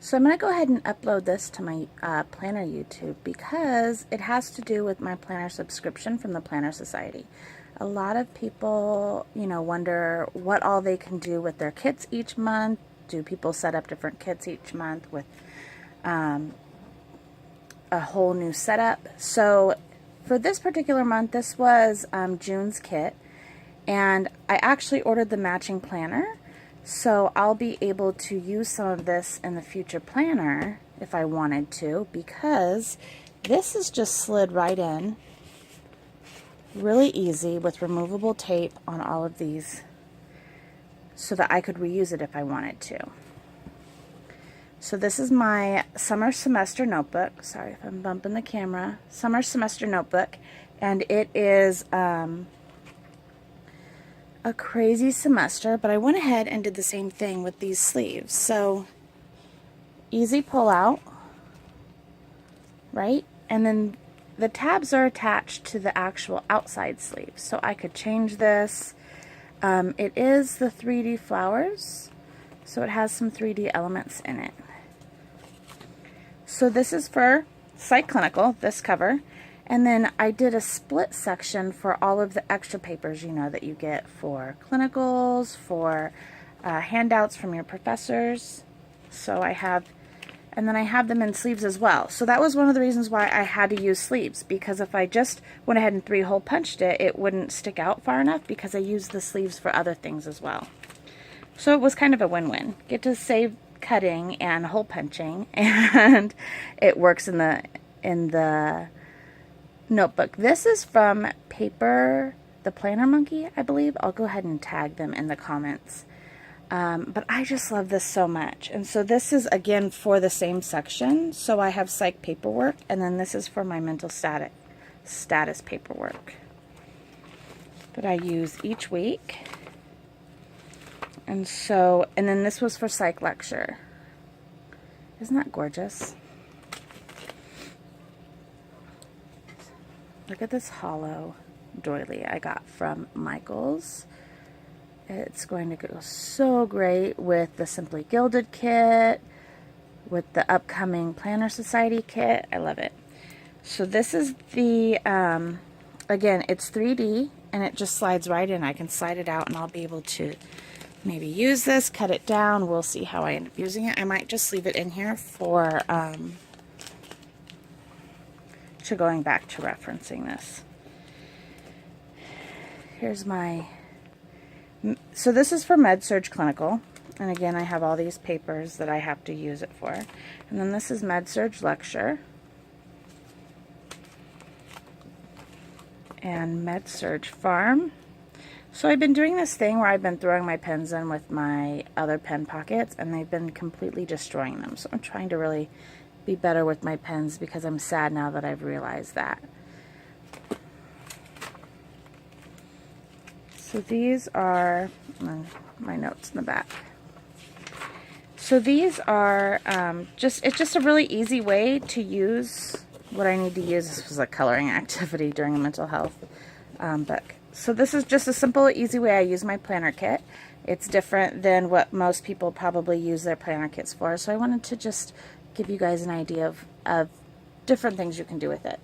So I'm going to go ahead and upload this to my planner YouTube because it has to do with my planner subscription from the Planner Society. A lot of people, wonder what all they can do with their kits each month. Do people set up different kits each month with a whole new setup? So for this particular month, this was June's kit, and I actually ordered the matching planner. So I'll be able to use some of this in the future planner if I wanted to, because this is just slid right in really easy with removable tape on all of these so that I could reuse it if I wanted to. So this is my summer semester notebook. Sorry if I'm bumping the camera. Summer semester notebook, and it is a crazy semester, but I went ahead and did the same thing with these sleeves. So easy pull out, right? And then the tabs are attached to the actual outside sleeve. So I could change this. It is the 3D flowers, so it has some 3D elements in it. So this is for Psych Clinical, this cover. And then I did a split section for all of the extra papers, that you get for clinicals, for handouts from your professors. So I have, and then I have them in sleeves as well. So that was one of the reasons why I had to use sleeves, because if I just went ahead and 3-hole punched it, it wouldn't stick out far enough because I used the sleeves for other things as well. So it was kind of a win-win. Get to save cutting and hole punching, and it works in the notebook. This is from Paper the Planner Monkey, I believe. I'll go ahead and tag them in the comments. But I just love this so much. And so this is, again, for the same section. So I have psych paperwork, and then this is for my mental status paperwork that I use each week. And then this was for psych lecture. Isn't that gorgeous? Look at this hollow doily I got from Michaels. It's going to go so great with the Simply Gilded kit, with the upcoming Planner Society kit. I love it. So this is the, again, it's 3D, and it just slides right in. I can slide it out, and I'll be able to maybe use this, cut it down. We'll see how I end up using it. I might just leave it in here for going back to referencing this. Here's my, so this is for Med-Surg Clinical, and again I have all these papers that I have to use it for. And then this is Med-Surg Lecture and Med-Surg Farm. So I've been doing this thing where I've been throwing my pens in with my other pen pockets, and they've been completely destroying them. So I'm trying to really be better with my pens, because I'm sad now that I've realized that. So these are my notes in the back. So these are it's just a really easy way to use what I need to use. This was a coloring activity during a mental health book. So this is just a simple, easy way I use my planner kit. It's different than what most people probably use their planner kits for. So I wanted to just give you guys an idea of different things you can do with it.